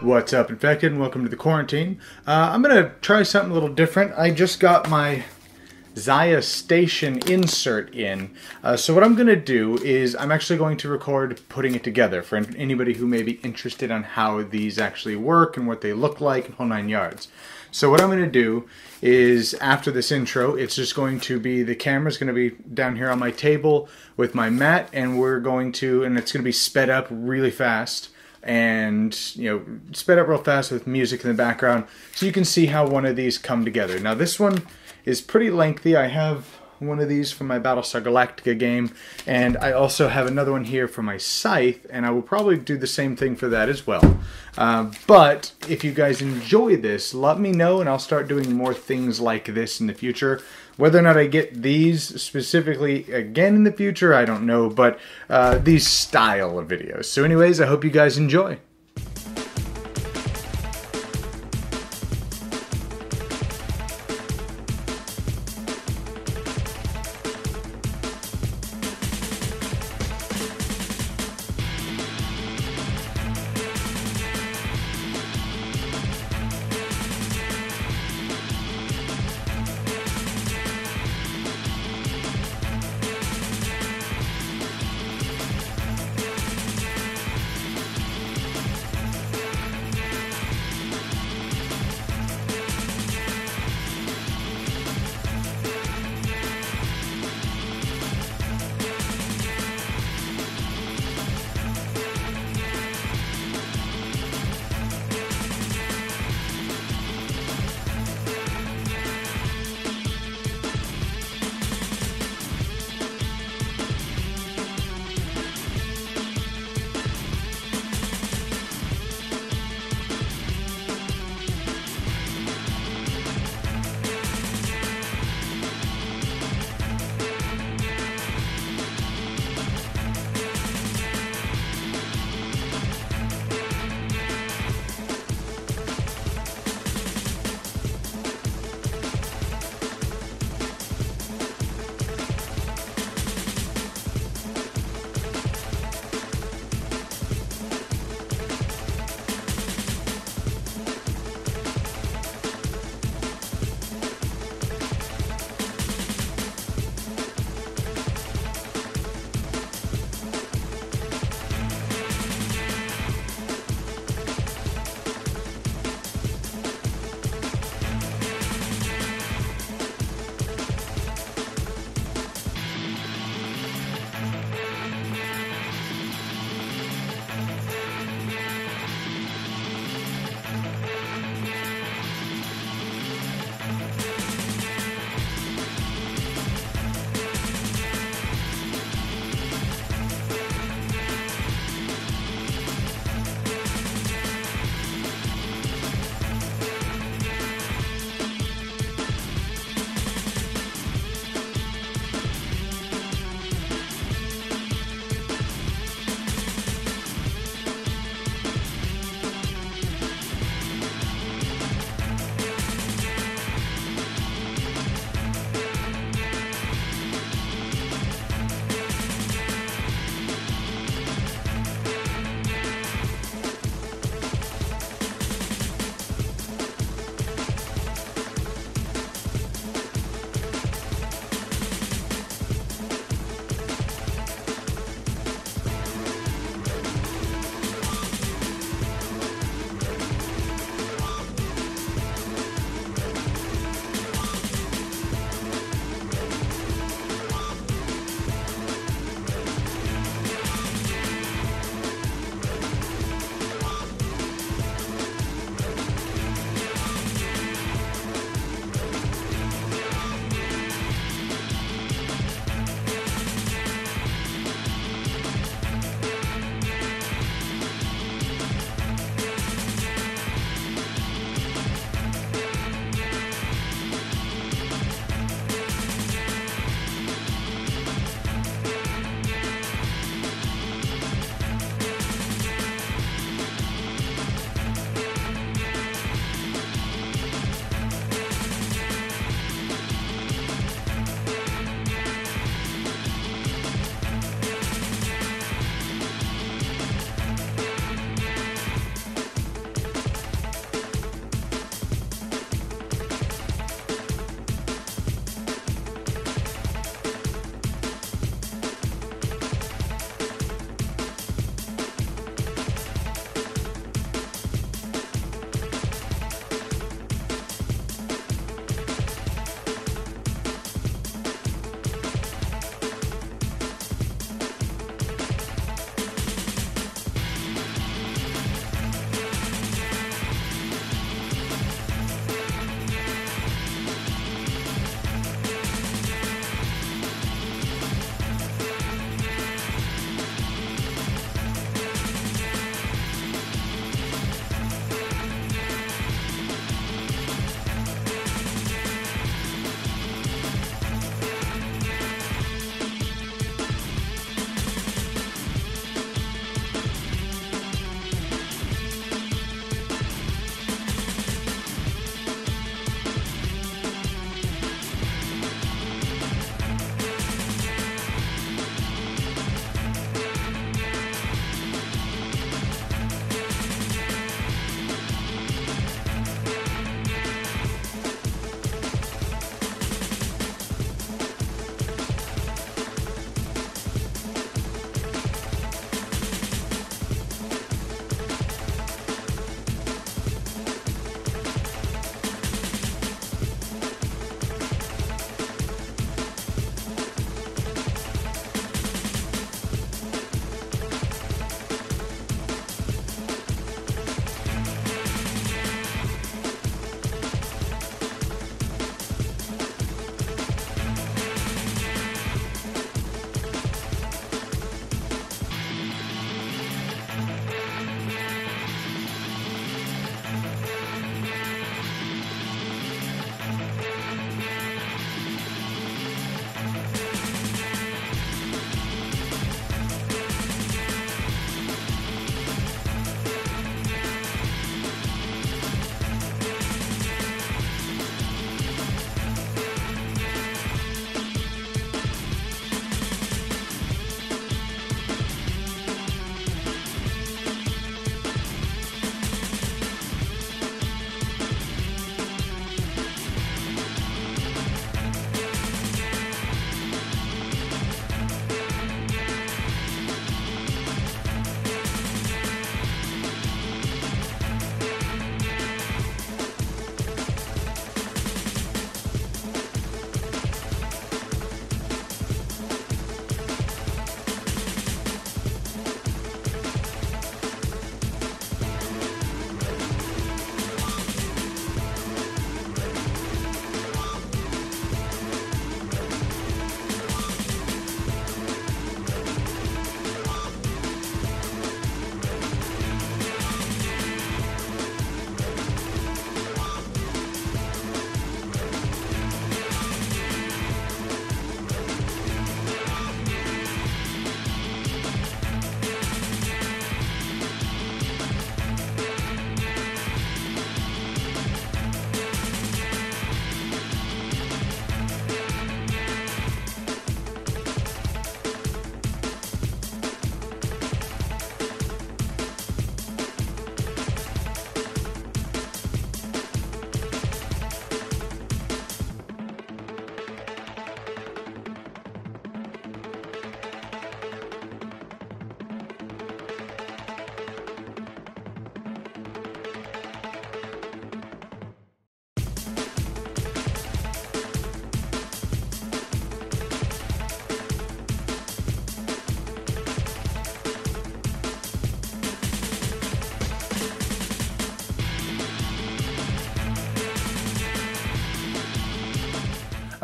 What's up, Infected, and welcome to the Quarantine. I'm going to try something a little different. I just got my Zaya Station insert in. So what I'm going to do is I'm actually going to record putting it together for anybody who may be interested on how these actually work and what they look like and whole 9 yards. So what I'm going to do is after this intro, it's just going to be, the camera's going to be down here on my table with my mat, and it's going to be sped up really fast. And, sped up real fast with music in the background, so you can see how one of these come together. Now this one is pretty lengthy. I have one of these from my Battlestar Galactica game, and I also have another one here for my Scythe, and I will probably do the same thing for that as well. But if you guys enjoy this, let me know, and I'll start doing more things like this in the future. Whether or not I get these specifically again in the future, I don't know, but these style of videos. So anyways, I hope you guys enjoy.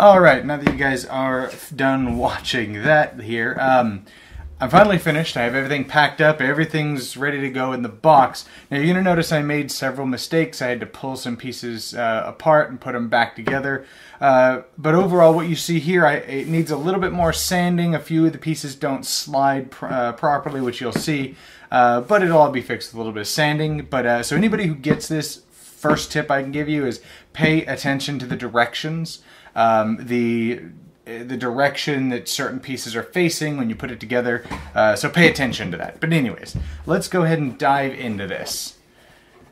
Alright, now that you guys are done watching that here, I'm finally finished. I have everything packed up. Everything's ready to go in the box. Now you're going to notice I made several mistakes. I had to pull some pieces apart and put them back together. But overall what you see here, it needs a little bit more sanding. A few of the pieces don't slide properly, which you'll see. But it'll all be fixed with a little bit of sanding. But so anybody who gets this, first tip I can give you is pay attention to the directions. The direction that certain pieces are facing when you put it together, so pay attention to that. But anyways, let's go ahead and dive into this.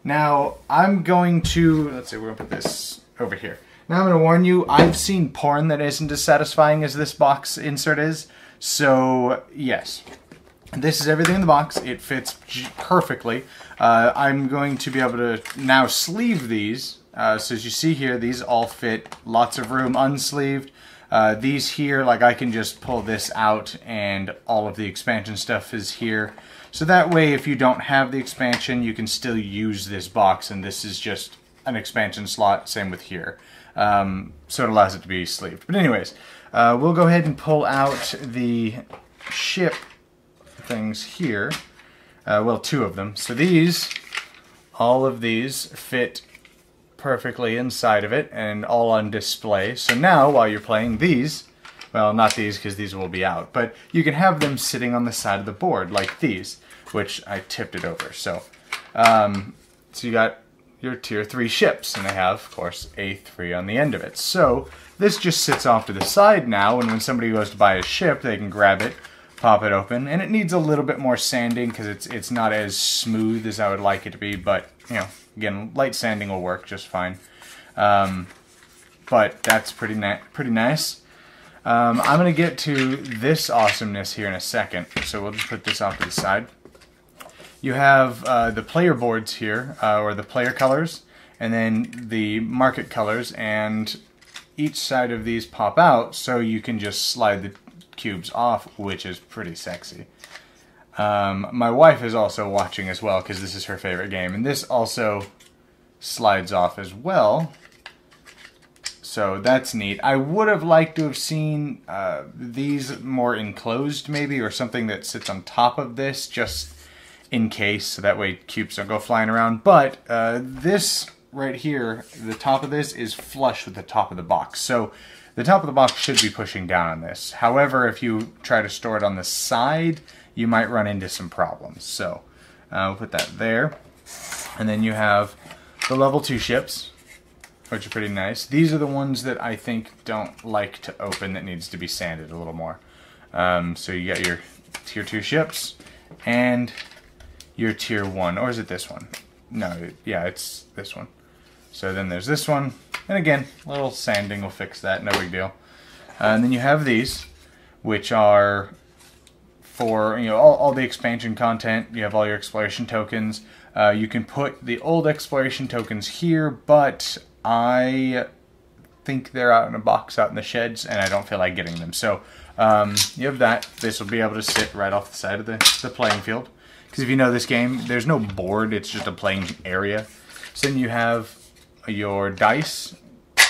Now, I'm going to, let's see, we're going to put this over here. Now I'm going to warn you, I've seen porn that isn't as satisfying as this box insert is, so yes. This is everything in the box. It fits perfectly. I'm going to be able to now sleeve these. So as you see here, these all fit, lots of room unsleeved. These here, like I can just pull this out and all of the expansion stuff is here. So that way, if you don't have the expansion, you can still use this box, and this is just an expansion slot, same with here. So it allows it to be sleeved. But anyways, we'll go ahead and pull out the ship things here. Well, two of them. So these, all of these fit perfectly inside of it and all on display. So now while you're playing these, well, not these because these will be out, but you can have them sitting on the side of the board like these, which I tipped it over. So so you got your tier 3 ships, and they have, of course, a 3 on the end of it. So this just sits off to the side now, and when somebody goes to buy a ship, they can grab it, pop it open, and it needs a little bit more sanding because it's not as smooth as I would like it to be, but you know, again, light sanding will work just fine. But that's pretty nice. I'm going to get to this awesomeness here in a second, so we'll just put this off to the side. You have the player boards here, or the player colors, and then the market colors, and each side of these pop out, so you can just slide the cubes off, which is pretty sexy. My wife is also watching as well because this is her favorite game, and this also slides off as well, so that's neat. I would have liked to have seen these more enclosed maybe, or something that sits on top of this just in case, so that way cubes don't go flying around. But this right here, the top of this is flush with the top of the box, so the top of the box should be pushing down on this. However, if you try to store it on the side, you might run into some problems. So we'll put that there. And then you have the level 2 ships, which are pretty nice. These are the ones that I think don't like to open, that needs to be sanded a little more. So you got your tier 2 ships and your tier 1, or is it this one? No, yeah, it's this one. So then there's this one, and again, a little sanding will fix that, no big deal. And then you have these, which are for, you know, all the expansion content. You have all your exploration tokens. You can put the old exploration tokens here, but I think they're out in a box out in the sheds, and I don't feel like getting them. So you have that. This will be able to sit right off the side of the playing field. Because if you know this game, there's no board, it's just a playing area. So then you have your dice,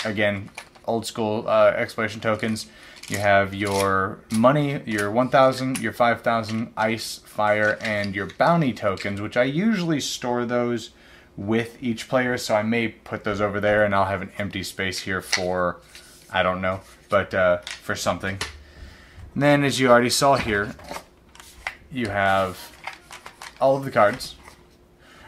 again, old school exploration tokens. You have your money, your 1,000, your 5,000, ice, fire, and your bounty tokens, which I usually store those with each player, so I may put those over there, and I'll have an empty space here for, I don't know, but for something. And then, as you already saw here, you have all of the cards.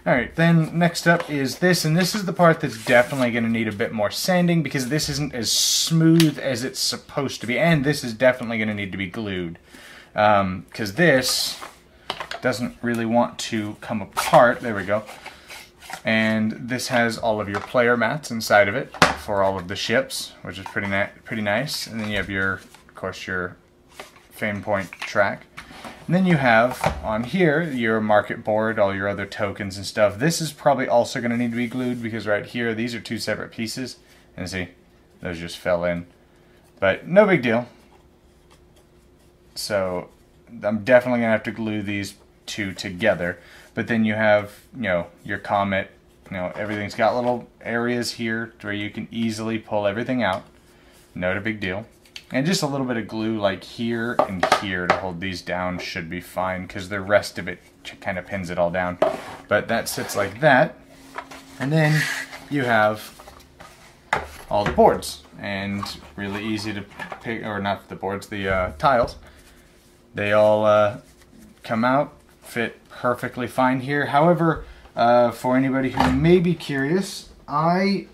Alright, then next up is this, and this is the part that's definitely going to need a bit more sanding because this isn't as smooth as it's supposed to be, and this is definitely going to need to be glued because this doesn't really want to come apart. There we go. And this has all of your player mats inside of it for all of the ships, which is pretty nice. And then you have your, of course, your fame point track. And then you have, on here, your market board, all your other tokens and stuff. This is probably also going to need to be glued because right here, these are two separate pieces. And see, those just fell in. But no big deal. So I'm definitely going to have to glue these two together. But then you have, you know, your comet. You know, everything's got little areas here where you can easily pull everything out. Not a big deal. And just a little bit of glue like here and here to hold these down should be fine, because the rest of it kind of pins it all down. But that sits like that. And then you have all the boards. And really easy to pick, or not the boards, the tiles. They all come out, fit perfectly fine here. However, for anybody who may be curious, I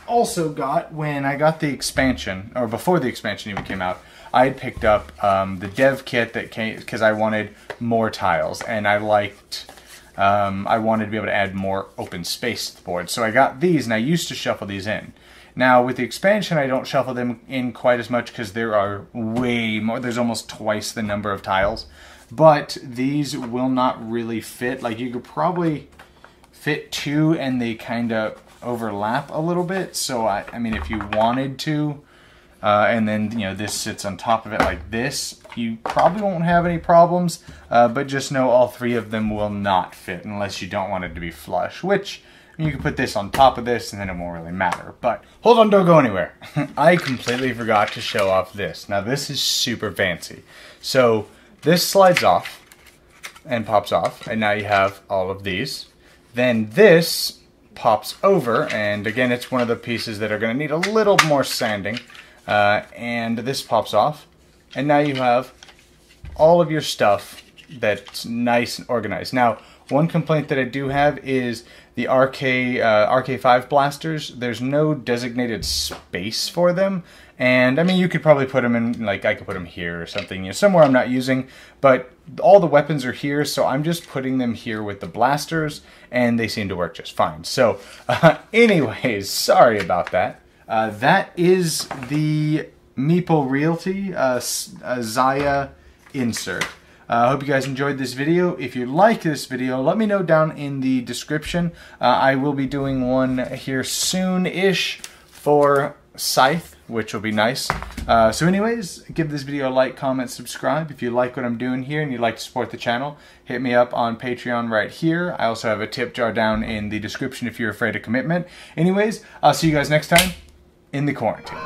also got, when I got the expansion, or before the expansion even came out, I had picked up the dev kit that came, because I wanted more tiles, and I liked, I wanted to be able to add more open space to the board. So I got these, and I used to shuffle these in. Now, with the expansion, I don't shuffle them in quite as much because there are way more. There's almost twice the number of tiles. But these will not really fit. Like, you could probably fit two and they kind of overlap a little bit. So, I mean, if you wanted to, and then, you know, this sits on top of it like this, you probably won't have any problems. But just know all three of them will not fit unless you don't want it to be flush, which... You can put this on top of this and then it won't really matter. But hold on, don't go anywhere. I completely forgot to show off this. Now this is super fancy. So this slides off and pops off, and now you have all of these. Then this pops over, and again it's one of the pieces that are going to need a little more sanding. And this pops off, and now you have all of your stuff that's nice and organized. Now, one complaint that I do have is the RK5 blasters. There's no designated space for them, and I mean, you could probably put them in, like, I could put them here or something, you know, somewhere I'm not using, but all the weapons are here, so I'm just putting them here with the blasters, and they seem to work just fine. So, anyways, sorry about that. That is the Meeple Realty Zaya insert. I hope you guys enjoyed this video. If you like this video, let me know down in the description. I will be doing one here soon-ish for Scythe, which will be nice. So anyways, give this video a like, comment, subscribe. If you like what I'm doing here and you'd like to support the channel, hit me up on Patreon right here. I also have a tip jar down in the description if you're afraid of commitment. Anyways, I'll see you guys next time in the quarantine.